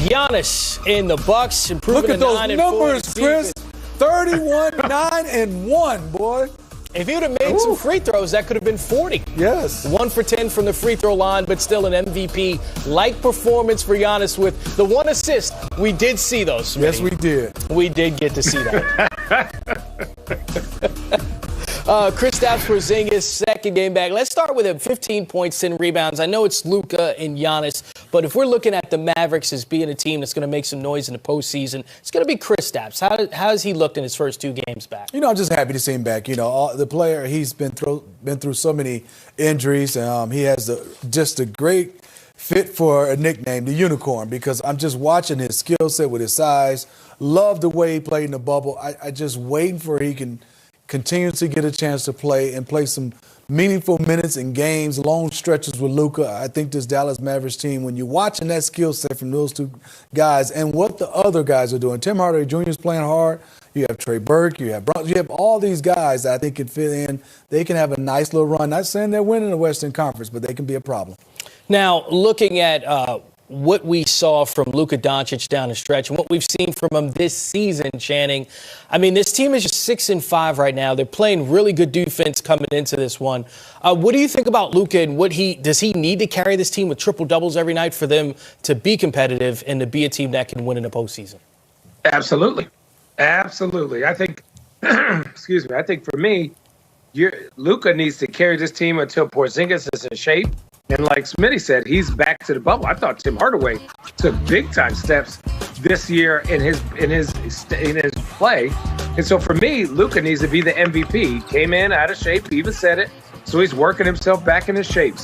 Giannis in the Bucks, improving. Look at those numbers, Chris. 31, 9, and 1, boy. If he would have made some free throws, that could have been 40. Yes. 1 for 10 from the free throw line, but still an MVP-like performance for Giannis with the 1 assist. We did see those. Yes, we did. We did get to see that. Kristaps Porzingis, second game back. Let's start with him. 15 points, 10 rebounds. I know it's Luka and Giannis, but if we're looking at the Mavericks as being a team that's going to make some noise in the postseason, it's going to be Kristaps. How has he looked in his first 2 games back? I'm just happy to see him back. The player, he's been through so many injuries. He has just a great fit for a nickname, the Unicorn, because I'm just watching his skill set with his size. Love the way he played in the bubble. I just waiting for he can continue to get a chance to play and play some meaningful minutes in games, long stretches with Luka. I think this Dallas Mavericks team, when you're watching that skill set from those 2 guys and what the other guys are doing, Tim Hardaway Jr. is playing hard. You have Trey Burke. You have all these guys that I think can fit in. They can have a nice little run. Not saying they're winning the Western Conference, but they can be a problem. Now, looking at what we saw from Luka Doncic down the stretch and what we've seen from him this season, Channing, I mean, this team is just 6-5 right now. They're playing really good defense coming into this one. What do you think about Luka and does he need to carry this team with triple doubles every night for them to be competitive and to be a team that can win in the postseason? Absolutely. I think, excuse me, I think for me, Luka needs to carry this team until Porzingis is in shape. And like Smitty said, he's back to the bubble. I thought Tim Hardaway took big time steps this year in his play. And so for me, Luka needs to be the MVP. He came in out of shape. He even said it. So he's working himself back into shape.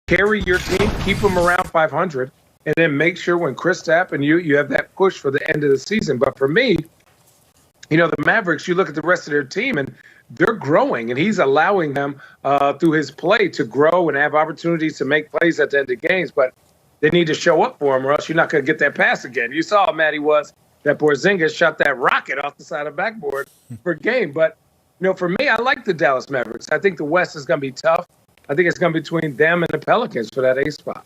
Carry your team, keep them around 500, and then make sure when Kristaps and you have that push for the end of the season. But for me, the Mavericks, you look at the rest of their team and they're growing, and he's allowing them through his play to grow and have opportunities to make plays at the end of games. But they need to show up for him, or else you're not going to get that pass again. You saw how mad he was that Porzingis shot that rocket off the side of the backboard per game. But, for me, I like the Dallas Mavericks. I think the West is going to be tough. I think it's going to be between them and the Pelicans for that A spot.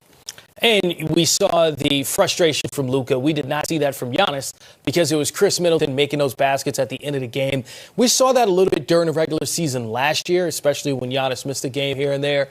And we saw the frustration from Luka. We did not see that from Giannis because it was Khris Middleton making those baskets at the end of the game. We saw that a little bit during the regular season last year, especially when Giannis missed a game here and there.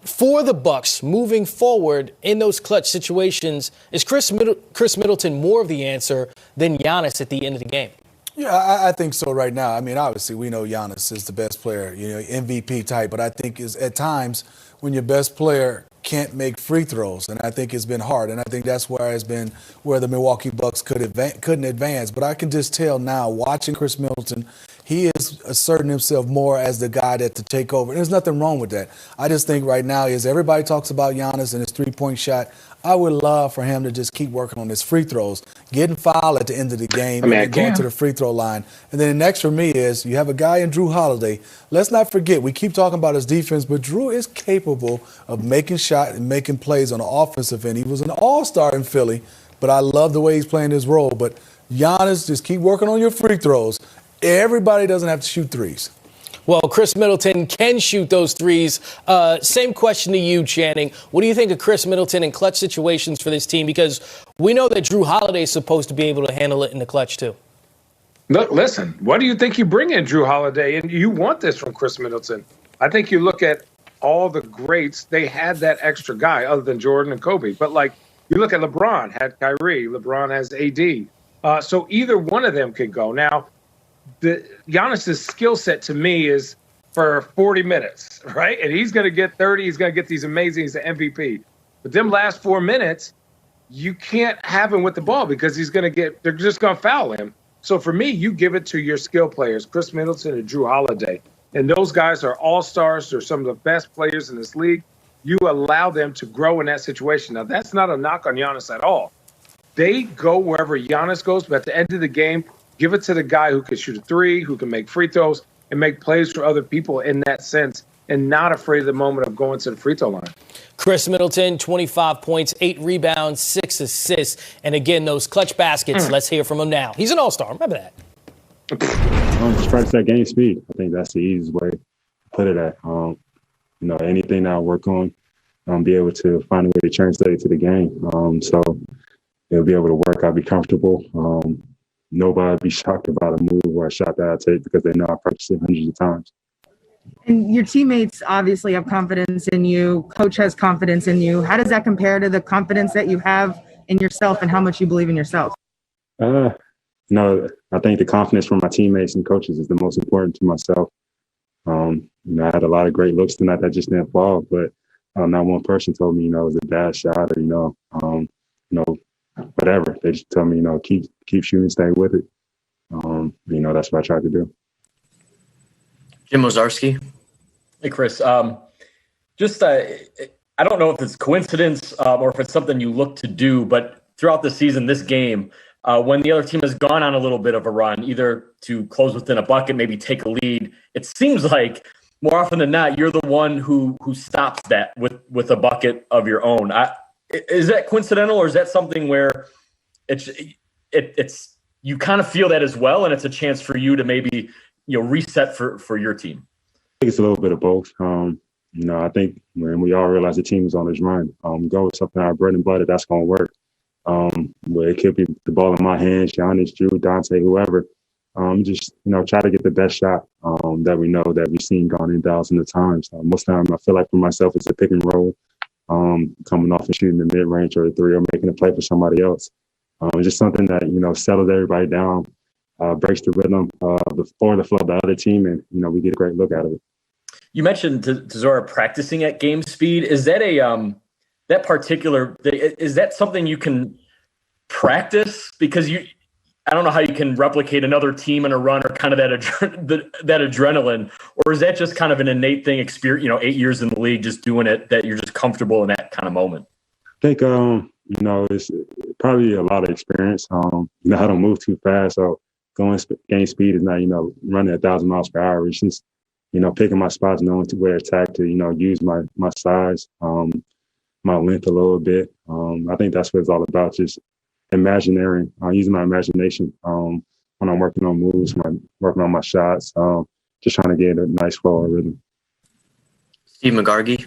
For the Bucks, moving forward in those clutch situations, is Khris Middleton more of the answer than Giannis at the end of the game? Yeah, I think so right now. I mean, obviously, we know Giannis is the best player, MVP type, but I think is at times when your best player can't make free throws, and I think it's been hard, and I think that's where the Milwaukee Bucks couldn't advance. But I can just tell now, watching Khris Middleton, he is asserting himself more as the guy to take over. And there's nothing wrong with that. I just think right now everybody talks about Giannis and his three-point shot. I would love for him to just keep working on his free throws, getting fouled at the end of the game, and going to the free throw line. And then the next for me is you have a guy in Drew Holiday. Let's not forget, we keep talking about his defense, but Drew is capable of making shots and making plays on the offensive end. He was an all-star in Philly, but I love the way he's playing his role. But Giannis, just keep working on your free throws. Everybody doesn't have to shoot threes. Well, Khris Middleton can shoot those threes. Same question to you, Channing. What do you think of Khris Middleton in clutch situations for this team? Because we know that Drew Holiday is supposed to be able to handle it in the clutch, too. Look, listen, what do you think you bring in Drew Holiday? And you want this from Khris Middleton. I think you look at all the greats, they had that extra guy other than Jordan and Kobe. But, you look at LeBron, had Kyrie. LeBron has AD. So either one of them could go. Now, Giannis's skill set to me is for 40 minutes, right? And he's going to get 30. He's going to get these amazing. He's the MVP. But them last 4 minutes, you can't have him with the ball because they're just going to foul him. So for me, you give it to your skill players, Khris Middleton and Drew Holiday. And those guys are all-stars. They're some of the best players in this league. You allow them to grow in that situation. Now, that's not a knock on Giannis at all. They go wherever Giannis goes, but at the end of the game, give it to the guy who can shoot a three, who can make free throws, and make plays for other people in that sense, and not afraid of the moment of going to the free throw line. Khris Middleton, 25 points, 8 rebounds, 6 assists. And again, those clutch baskets, let's hear from him now. He's an all-star. Remember that. Strikes that game speed. I think that's the easiest way to put it at. Anything that I work on, be able to find a way to translate it to the game. So it'll be able to work. I'll be comfortable. Nobody will be shocked about a move or a shot that I take because they know I practiced it hundreds of times. And your teammates obviously have confidence in you. Coach has confidence in you. How does that compare to the confidence that you have in yourself and how much you believe in yourself? No, I think the confidence from my teammates and coaches is the most important to myself. I had a lot of great looks tonight that just didn't fall, but not one person told me, it was a bad shot or, whatever. They just told me, keep shooting, stay with it. That's what I tried to do. Jim Ozarski. Hey, Khris. I don't know if it's coincidence or if it's something you look to do, but throughout the season, this game, when the other team has gone on a little bit of a run, either to close within a bucket, maybe take a lead, it seems like more often than not, you're the one who stops that with a bucket of your own. Is that coincidental, or is that something where it's you kind of feel that as well, and it's a chance for you to maybe reset for your team? I think it's a little bit of both. I think when we all realize the team is on this run, go with something our bread and butter, that's going to work. Where it could be the ball in my hands, Giannis, Drew, Dante, whoever. Try to get the best shot that we know that we've seen gone in thousands of times. Most of the time, I feel like for myself, it's a pick and roll, coming off and shooting the mid-range or a three or making a play for somebody else. It's just something that, settles everybody down, breaks the rhythm for the flow of the other team, and, we get a great look out of it. You mentioned to Zora practicing at game speed. Is that is that something you can practice? Because I don't know how you can replicate another team in a run or kind of that adrenaline, or is that just kind of an innate thing, experience, 8 years in the league, just doing it, that you're just comfortable in that kind of moment? I think, it's probably a lot of experience. I don't move too fast. So going game speed is not, running 1,000 miles per hour. It's just, picking my spots, knowing where to attack to, use my size, my length a little bit. I think that's what it's all about, just using my imagination when I'm working on moves, when I'm working on my shots, just trying to get a nice flow of rhythm. Steve McGargy.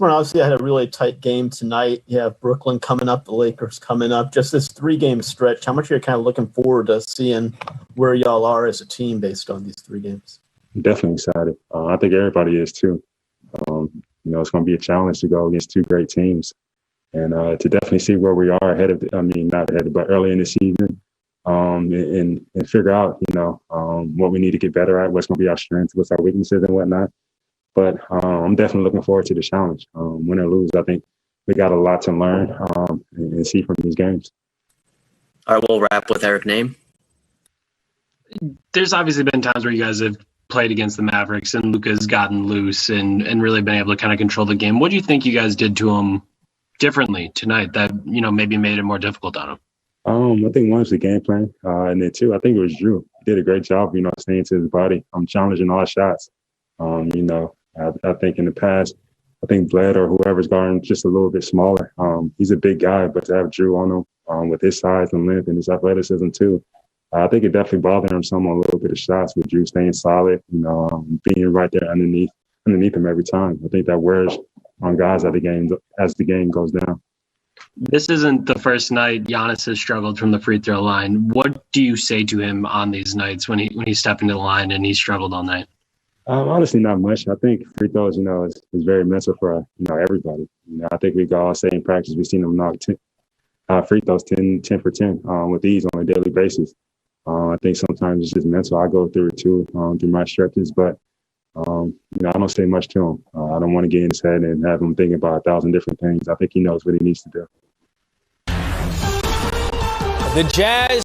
Obviously, I had a really tight game tonight. You have Brooklyn coming up, the Lakers coming up. Just this 3-game stretch, how much are you kind of looking forward to seeing where y'all are as a team based on these 3 games? I'm definitely excited. I think everybody is too. It's going to be a challenge to go against 2 great teams. And to definitely see where we are not ahead, but early in the season, and figure out, what we need to get better at, what's going to be our strengths, what's our weaknesses and whatnot. But I'm definitely looking forward to the challenge. Win or lose, I think we got a lot to learn and see from these games. All right, we'll wrap with Eric Name. There's obviously been times where you guys have played against the Mavericks and Luka's gotten loose and really been able to kind of control the game. What do you think you guys did to him differently tonight that, maybe made it more difficult on him? I think one was the game plan. And then 2, I think it was Drew. He did a great job, staying to his body. I'm challenging all shots. I think in the past, I think Bled or whoever's guarding just a little bit smaller. He's a big guy, but to have Drew on him with his size and length and his athleticism too, I think it definitely bothered him some on a little bit of shots with Drew staying solid, being right there underneath him every time. I think that wears on guys as the game goes down. This isn't the first night Giannis has struggled from the free throw line. What do you say to him on these nights when he's stepping to the line and he's struggled all night? Honestly, not much. I think free throws, is very mental for, everybody. I think we can all say in practice, we've seen them knock free throws 10 for 10 with ease on a daily basis. I think sometimes it's just mental. I go through it too, through my stretches, but, I don't say much to him. I don't want to get in his head and have him thinking about 1,000 different things. I think he knows what he needs to do. The Jazz